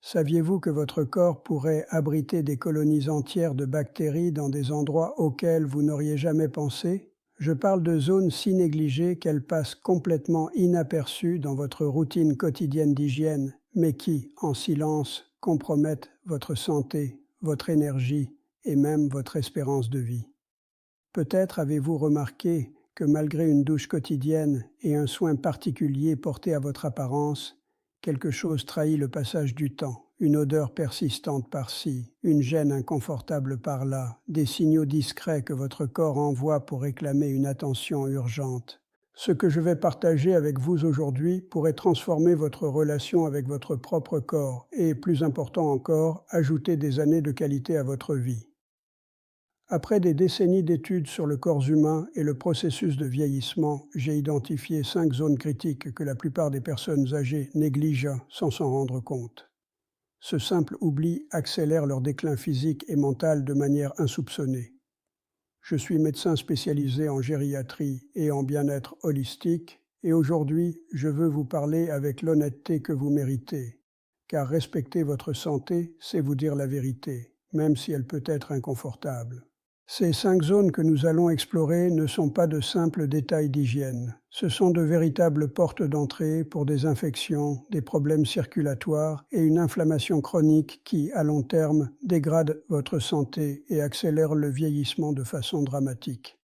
Saviez-vous que votre corps pourrait abriter des colonies entières de bactéries dans des endroits auxquels vous n'auriez jamais pensé? Je parle de zones si négligées qu'elles passent complètement inaperçues dans votre routine quotidienne d'hygiène, mais qui, en silence, compromettent votre santé, votre énergie et même votre espérance de vie. Peut-être avez-vous remarqué que malgré une douche quotidienne et un soin particulier porté à votre apparence, quelque chose trahit le passage du temps, une odeur persistante par-ci, une gêne inconfortable par-là, des signaux discrets que votre corps envoie pour réclamer une attention urgente. Ce que je vais partager avec vous aujourd'hui pourrait transformer votre relation avec votre propre corps et, plus important encore, ajouter des années de qualité à votre vie. Après des décennies d'études sur le corps humain et le processus de vieillissement, j'ai identifié 5 zones critiques que la plupart des personnes âgées négligent sans s'en rendre compte. Ce simple oubli accélère leur déclin physique et mental de manière insoupçonnée. Je suis médecin spécialisé en gériatrie et en bien-être holistique, et aujourd'hui, je veux vous parler avec l'honnêteté que vous méritez, car respecter votre santé, c'est vous dire la vérité, même si elle peut être inconfortable. Ces 5 zones que nous allons explorer ne sont pas de simples détails d'hygiène. Ce sont de véritables portes d'entrée pour des infections, des problèmes circulatoires et une inflammation chronique qui, à long terme, dégrade votre santé et accélère le vieillissement de façon dramatique.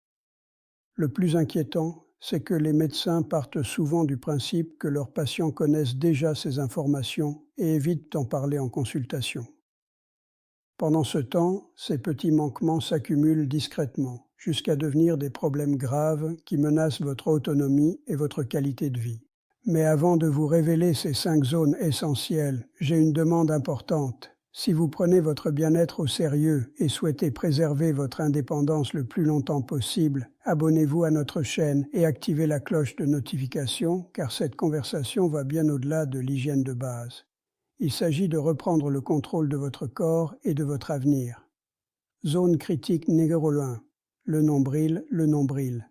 Le plus inquiétant, c'est que les médecins partent souvent du principe que leurs patients connaissent déjà ces informations et évitent d'en parler en consultation. Pendant ce temps, ces petits manquements s'accumulent discrètement, jusqu'à devenir des problèmes graves qui menacent votre autonomie et votre qualité de vie. Mais avant de vous révéler ces 5 zones essentielles, j'ai une demande importante. Si vous prenez votre bien-être au sérieux et souhaitez préserver votre indépendance le plus longtemps possible, abonnez-vous à notre chaîne et activez la cloche de notification, car cette conversation va bien au-delà de l'hygiène de base. Il s'agit de reprendre le contrôle de votre corps et de votre avenir. Zone critique numéro 1. Le nombril, le nombril.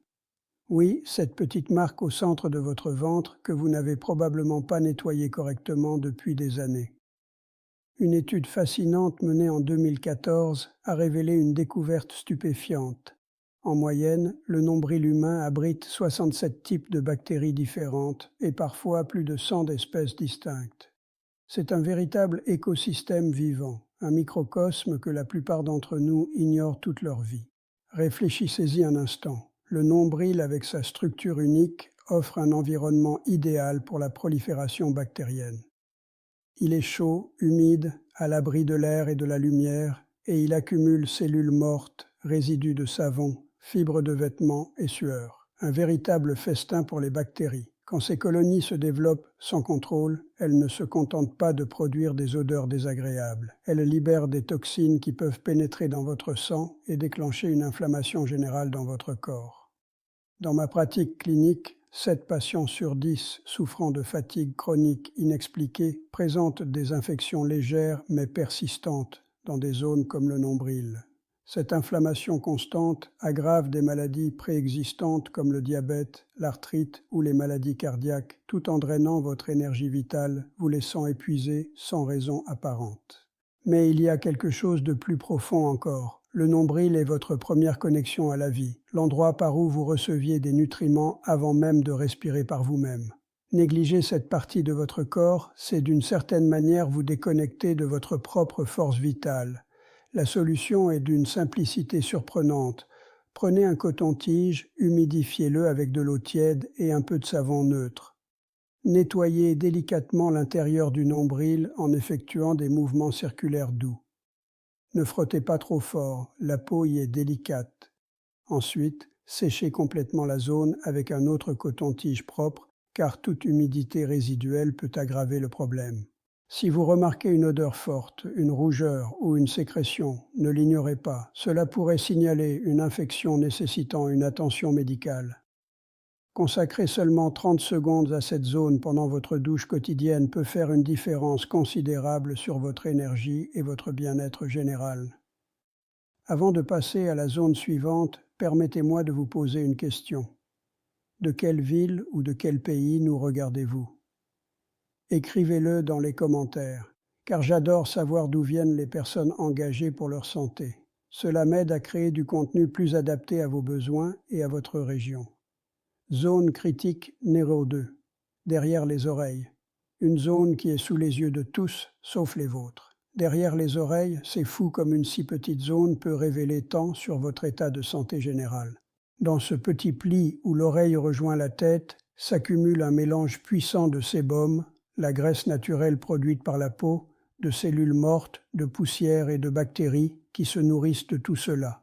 Oui, cette petite marque au centre de votre ventre que vous n'avez probablement pas nettoyée correctement depuis des années. Une étude fascinante menée en 2014 a révélé une découverte stupéfiante. En moyenne, le nombril humain abrite 67 types de bactéries différentes et parfois plus de 100 espèces distinctes. C'est un véritable écosystème vivant, un microcosme que la plupart d'entre nous ignorent toute leur vie. Réfléchissez-y un instant. Le nombril, avec sa structure unique, offre un environnement idéal pour la prolifération bactérienne. Il est chaud, humide, à l'abri de l'air et de la lumière, et il accumule cellules mortes, résidus de savon, fibres de vêtements et sueur. Un véritable festin pour les bactéries. Quand ces colonies se développent sans contrôle, elles ne se contentent pas de produire des odeurs désagréables. Elles libèrent des toxines qui peuvent pénétrer dans votre sang et déclencher une inflammation générale dans votre corps. Dans ma pratique clinique, 7 patients sur 10 souffrant de fatigue chronique inexpliquée présentent des infections légères mais persistantes dans des zones comme le nombril. Cette inflammation constante aggrave des maladies préexistantes comme le diabète, l'arthrite ou les maladies cardiaques, tout en drainant votre énergie vitale, vous laissant épuisé sans raison apparente. Mais il y a quelque chose de plus profond encore. Le nombril est votre première connexion à la vie, l'endroit par où vous receviez des nutriments avant même de respirer par vous-même. Négliger cette partie de votre corps, c'est d'une certaine manière vous déconnecter de votre propre force vitale. La solution est d'une simplicité surprenante. Prenez un coton-tige, humidifiez-le avec de l'eau tiède et un peu de savon neutre. Nettoyez délicatement l'intérieur du nombril en effectuant des mouvements circulaires doux. Ne frottez pas trop fort, la peau y est délicate. Ensuite, séchez complètement la zone avec un autre coton-tige propre, car toute humidité résiduelle peut aggraver le problème. Si vous remarquez une odeur forte, une rougeur ou une sécrétion, ne l'ignorez pas. Cela pourrait signaler une infection nécessitant une attention médicale. Consacrer seulement 30 secondes à cette zone pendant votre douche quotidienne peut faire une différence considérable sur votre énergie et votre bien-être général. Avant de passer à la zone suivante, permettez-moi de vous poser une question. De quelle ville ou de quel pays nous regardez-vous? Écrivez-le dans les commentaires, car j'adore savoir d'où viennent les personnes engagées pour leur santé. Cela m'aide à créer du contenu plus adapté à vos besoins et à votre région. Zone critique numéro 2. Derrière les oreilles. Une zone qui est sous les yeux de tous, sauf les vôtres. Derrière les oreilles, c'est fou comme une si petite zone peut révéler tant sur votre état de santé général. Dans ce petit pli où l'oreille rejoint la tête, s'accumule un mélange puissant de sébum, la graisse naturelle produite par la peau, de cellules mortes, de poussière et de bactéries qui se nourrissent de tout cela.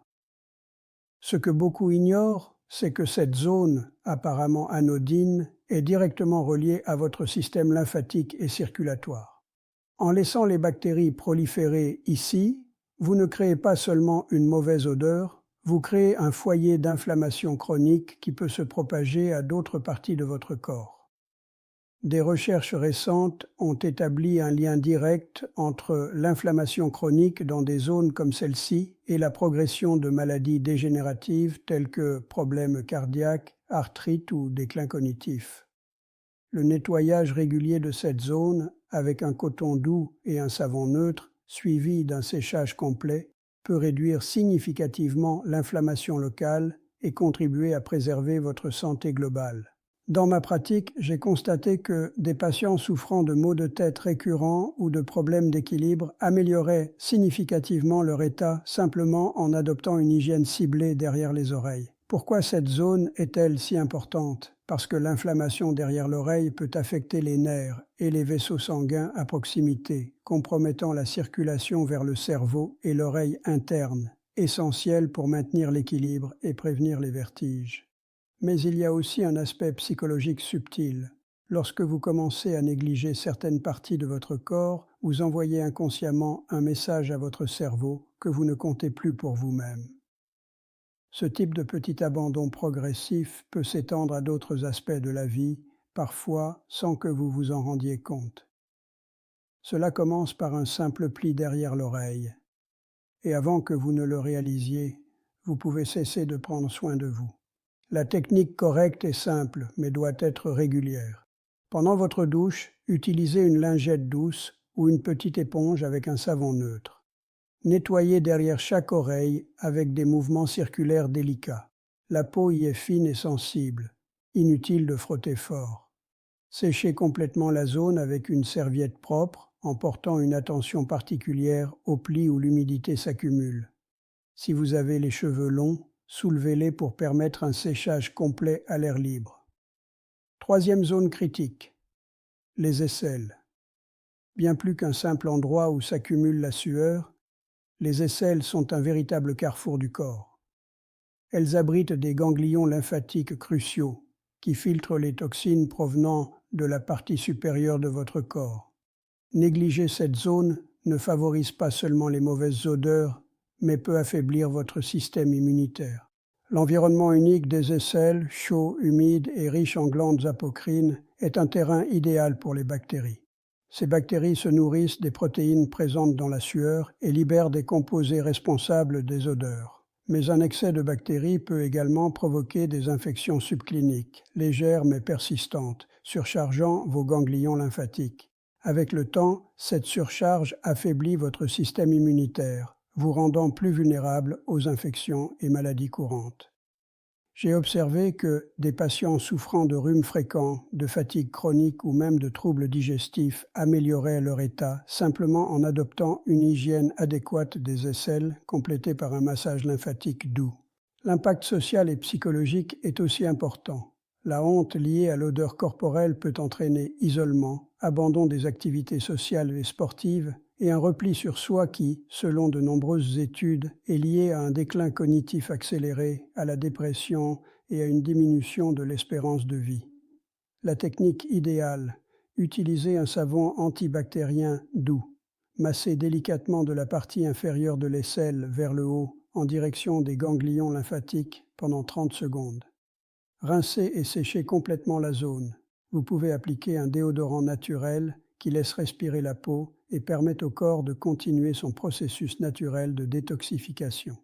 Ce que beaucoup ignorent, c'est que cette zone, apparemment anodine, est directement reliée à votre système lymphatique et circulatoire. En laissant les bactéries proliférer ici, vous ne créez pas seulement une mauvaise odeur, vous créez un foyer d'inflammation chronique qui peut se propager à d'autres parties de votre corps. Des recherches récentes ont établi un lien direct entre l'inflammation chronique dans des zones comme celle-ci et la progression de maladies dégénératives telles que problèmes cardiaques, arthrite ou déclin cognitif. Le nettoyage régulier de cette zone, avec un coton doux et un savon neutre, suivi d'un séchage complet, peut réduire significativement l'inflammation locale et contribuer à préserver votre santé globale. Dans ma pratique, j'ai constaté que des patients souffrant de maux de tête récurrents ou de problèmes d'équilibre amélioraient significativement leur état simplement en adoptant une hygiène ciblée derrière les oreilles. Pourquoi cette zone est-elle si importante? Parce que l'inflammation derrière l'oreille peut affecter les nerfs et les vaisseaux sanguins à proximité, compromettant la circulation vers le cerveau et l'oreille interne, essentielle pour maintenir l'équilibre et prévenir les vertiges. Mais il y a aussi un aspect psychologique subtil. Lorsque vous commencez à négliger certaines parties de votre corps, vous envoyez inconsciemment un message à votre cerveau que vous ne comptez plus pour vous-même. Ce type de petit abandon progressif peut s'étendre à d'autres aspects de la vie, parfois sans que vous vous en rendiez compte. Cela commence par un simple pli derrière l'oreille. Et avant que vous ne le réalisiez, vous pouvez cesser de prendre soin de vous. La technique correcte est simple, mais doit être régulière. Pendant votre douche, utilisez une lingette douce ou une petite éponge avec un savon neutre. Nettoyez derrière chaque oreille avec des mouvements circulaires délicats. La peau y est fine et sensible. Inutile de frotter fort. Séchez complètement la zone avec une serviette propre en portant une attention particulière aux plis où l'humidité s'accumule. Si vous avez les cheveux longs, soulevez-les pour permettre un séchage complet à l'air libre. Troisième zone critique, les aisselles. Bien plus qu'un simple endroit où s'accumule la sueur, les aisselles sont un véritable carrefour du corps. Elles abritent des ganglions lymphatiques cruciaux qui filtrent les toxines provenant de la partie supérieure de votre corps. Négliger cette zone ne favorise pas seulement les mauvaises odeurs, mais peut affaiblir votre système immunitaire. L'environnement unique des aisselles, chaud, humide et riche en glandes apocrines, est un terrain idéal pour les bactéries. Ces bactéries se nourrissent des protéines présentes dans la sueur et libèrent des composés responsables des odeurs. Mais un excès de bactéries peut également provoquer des infections subcliniques, légères mais persistantes, surchargeant vos ganglions lymphatiques. Avec le temps, cette surcharge affaiblit votre système immunitaire, vous rendant plus vulnérable aux infections et maladies courantes. J'ai observé que des patients souffrant de rhume fréquent, de fatigue chronique ou même de troubles digestifs amélioraient leur état simplement en adoptant une hygiène adéquate des aisselles complétée par un massage lymphatique doux. L'impact social et psychologique est aussi important. La honte liée à l'odeur corporelle peut entraîner isolement, abandon des activités sociales et sportives, et un repli sur soi qui, selon de nombreuses études, est lié à un déclin cognitif accéléré, à la dépression et à une diminution de l'espérance de vie. La technique idéale, utiliser un savon antibactérien doux, masser délicatement de la partie inférieure de l'aisselle vers le haut en direction des ganglions lymphatiques pendant 30 secondes. Rincer et sécher complètement la zone. Vous pouvez appliquer un déodorant naturel qui laisse respirer la peau et permet au corps de continuer son processus naturel de détoxification.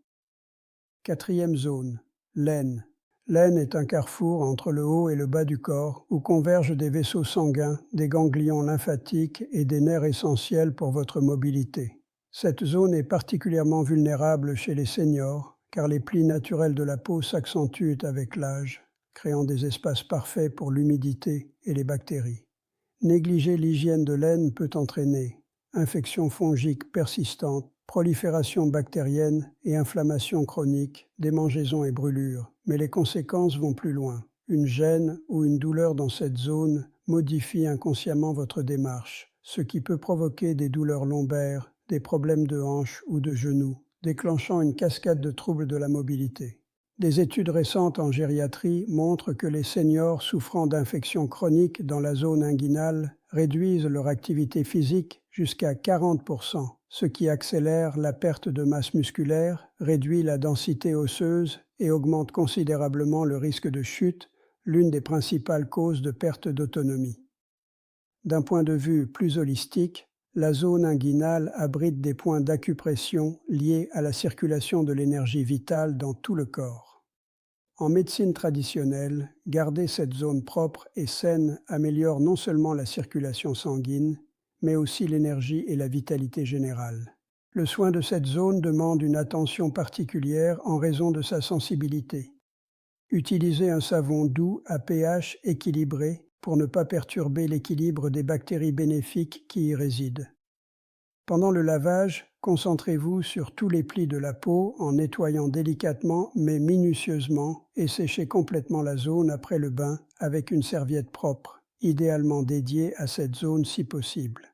Quatrième zone, l'aine. L'aine est un carrefour entre le haut et le bas du corps où convergent des vaisseaux sanguins, des ganglions lymphatiques et des nerfs essentiels pour votre mobilité. Cette zone est particulièrement vulnérable chez les seniors car les plis naturels de la peau s'accentuent avec l'âge, créant des espaces parfaits pour l'humidité et les bactéries. Négliger l'hygiène de l'aine peut entraîner infections fongiques persistantes, prolifération bactérienne et inflammation chronique, démangeaisons et brûlures. Mais les conséquences vont plus loin. Une gêne ou une douleur dans cette zone modifie inconsciemment votre démarche, ce qui peut provoquer des douleurs lombaires, des problèmes de hanches ou de genoux, déclenchant une cascade de troubles de la mobilité. Des études récentes en gériatrie montrent que les seniors souffrant d'infections chroniques dans la zone inguinale réduisent leur activité physique jusqu'à 40%, ce qui accélère la perte de masse musculaire, réduit la densité osseuse et augmente considérablement le risque de chute, l'une des principales causes de perte d'autonomie. D'un point de vue plus holistique, la zone inguinale abrite des points d'acupression liés à la circulation de l'énergie vitale dans tout le corps. En médecine traditionnelle, garder cette zone propre et saine améliore non seulement la circulation sanguine, mais aussi l'énergie et la vitalité générale. Le soin de cette zone demande une attention particulière en raison de sa sensibilité. Utilisez un savon doux à pH équilibré pour ne pas perturber l'équilibre des bactéries bénéfiques qui y résident. Pendant le lavage, concentrez-vous sur tous les plis de la peau en nettoyant délicatement mais minutieusement et séchez complètement la zone après le bain avec une serviette propre, idéalement dédiée à cette zone si possible.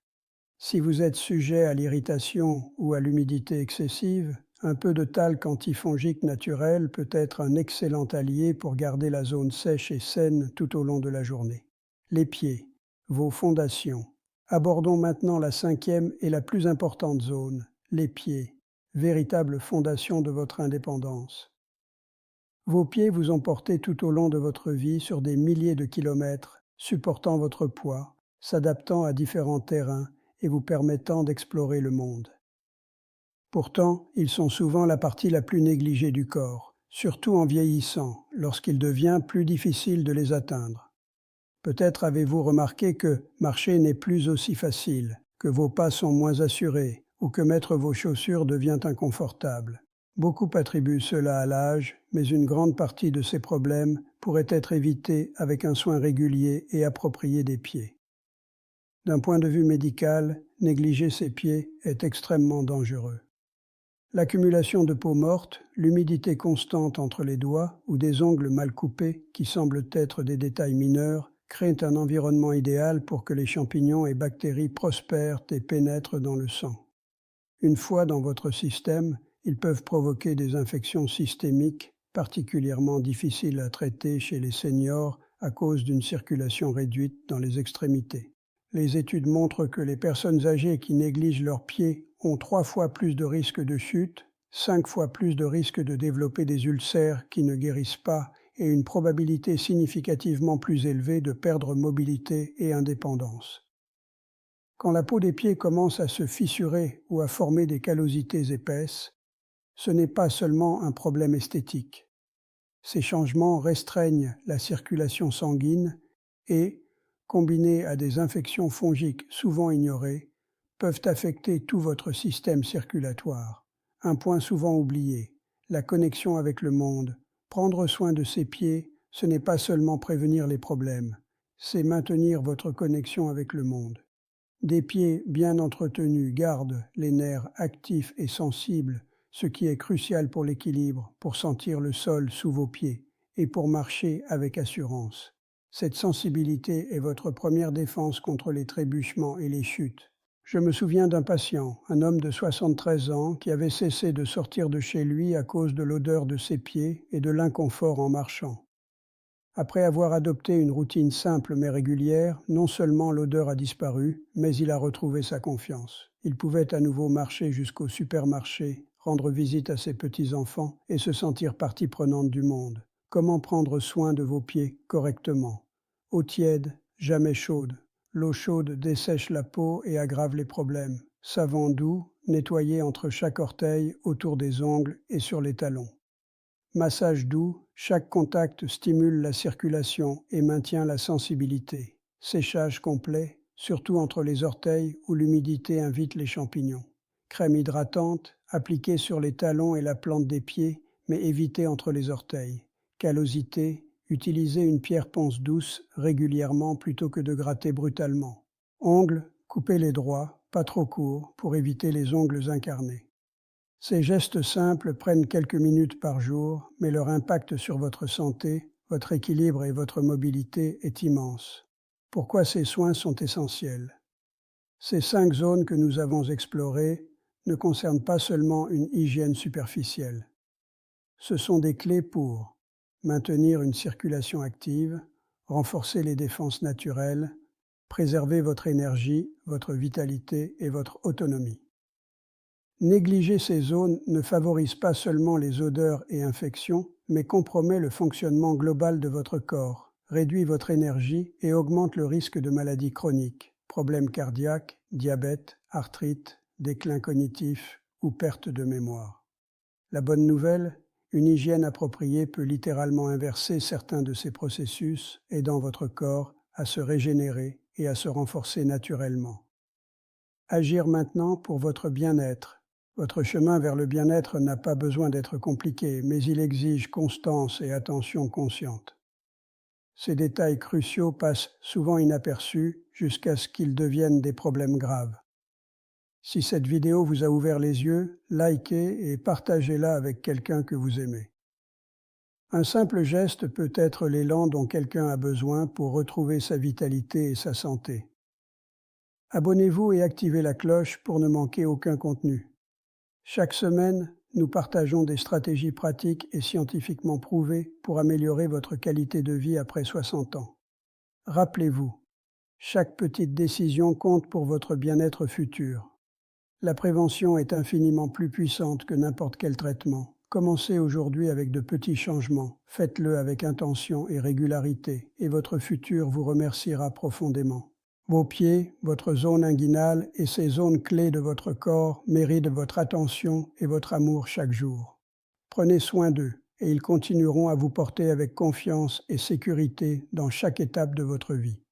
Si vous êtes sujet à l'irritation ou à l'humidité excessive, un peu de talc antifongique naturel peut être un excellent allié pour garder la zone sèche et saine tout au long de la journée. Les pieds, vos fondations. Abordons maintenant la cinquième et la plus importante zone, les pieds, véritable fondation de votre indépendance. Vos pieds vous ont porté tout au long de votre vie sur des milliers de kilomètres, supportant votre poids, s'adaptant à différents terrains et vous permettant d'explorer le monde. Pourtant, ils sont souvent la partie la plus négligée du corps, surtout en vieillissant, lorsqu'il devient plus difficile de les atteindre. Peut-être avez-vous remarqué que marcher n'est plus aussi facile, que vos pas sont moins assurés ou que mettre vos chaussures devient inconfortable. Beaucoup attribuent cela à l'âge, mais une grande partie de ces problèmes pourraient être évités avec un soin régulier et approprié des pieds. D'un point de vue médical, négliger ses pieds est extrêmement dangereux. L'accumulation de peau morte, l'humidité constante entre les doigts ou des ongles mal coupés, qui semblent être des détails mineurs, créent un environnement idéal pour que les champignons et bactéries prospèrent et pénètrent dans le sang. Une fois dans votre système, ils peuvent provoquer des infections systémiques, particulièrement difficiles à traiter chez les seniors à cause d'une circulation réduite dans les extrémités. Les études montrent que les personnes âgées qui négligent leurs pieds ont 3 fois plus de risques de chute, 5 fois plus de risques de développer des ulcères qui ne guérissent pas et une probabilité significativement plus élevée de perdre mobilité et indépendance. Quand la peau des pieds commence à se fissurer ou à former des callosités épaisses, ce n'est pas seulement un problème esthétique. Ces changements restreignent la circulation sanguine et, combinés à des infections fongiques souvent ignorées, peuvent affecter tout votre système circulatoire. Un point souvent oublié, la connexion avec le monde. Prendre soin de ses pieds, ce n'est pas seulement prévenir les problèmes, c'est maintenir votre connexion avec le monde. Des pieds bien entretenus gardent les nerfs actifs et sensibles, ce qui est crucial pour l'équilibre, pour sentir le sol sous vos pieds et pour marcher avec assurance. Cette sensibilité est votre première défense contre les trébuchements et les chutes. Je me souviens d'un patient, un homme de 73 ans, qui avait cessé de sortir de chez lui à cause de l'odeur de ses pieds et de l'inconfort en marchant. Après avoir adopté une routine simple mais régulière, non seulement l'odeur a disparu, mais il a retrouvé sa confiance. Il pouvait à nouveau marcher jusqu'au supermarché, rendre visite à ses petits-enfants et se sentir partie prenante du monde. Comment prendre soin de vos pieds correctement? Eau tiède, jamais chaude. L'eau chaude dessèche la peau et aggrave les problèmes. Savon doux, nettoyé entre chaque orteil, autour des ongles et sur les talons. Massage doux, Chaque contact stimule la circulation et maintient la sensibilité. Séchage complet, surtout entre les orteils où l'humidité invite les champignons. Crème hydratante, appliquée sur les talons et la plante des pieds, mais évitée entre les orteils. Callosité, utilisez une pierre ponce douce régulièrement plutôt que de gratter brutalement. Ongles, coupez-les droits, pas trop courts, pour éviter les ongles incarnés. Ces gestes simples prennent quelques minutes par jour, mais leur impact sur votre santé, votre équilibre et votre mobilité est immense. Pourquoi ces soins sont essentiels? Ces 5 zones que nous avons explorées ne concernent pas seulement une hygiène superficielle. Ce sont des clés pour maintenir une circulation active, renforcer les défenses naturelles, préserver votre énergie, votre vitalité et votre autonomie. Négliger ces zones ne favorise pas seulement les odeurs et infections, mais compromet le fonctionnement global de votre corps, réduit votre énergie et augmente le risque de maladies chroniques, problèmes cardiaques, diabète, arthrite, déclin cognitif ou perte de mémoire. La bonne nouvelle, une hygiène appropriée peut littéralement inverser certains de ces processus, aidant votre corps à se régénérer et à se renforcer naturellement. Agir maintenant pour votre bien-être. Votre chemin vers le bien-être n'a pas besoin d'être compliqué, mais il exige constance et attention consciente. Ces détails cruciaux passent souvent inaperçus jusqu'à ce qu'ils deviennent des problèmes graves. Si cette vidéo vous a ouvert les yeux, likez et partagez-la avec quelqu'un que vous aimez. Un simple geste peut être l'élan dont quelqu'un a besoin pour retrouver sa vitalité et sa santé. Abonnez-vous et activez la cloche pour ne manquer aucun contenu. Chaque semaine, nous partageons des stratégies pratiques et scientifiquement prouvées pour améliorer votre qualité de vie après 60 ans. Rappelez-vous, chaque petite décision compte pour votre bien-être futur. La prévention est infiniment plus puissante que n'importe quel traitement. Commencez aujourd'hui avec de petits changements, faites-le avec intention et régularité, et votre futur vous remerciera profondément. Vos pieds, votre zone inguinale et ces zones clés de votre corps méritent votre attention et votre amour chaque jour. Prenez soin d'eux et ils continueront à vous porter avec confiance et sécurité dans chaque étape de votre vie.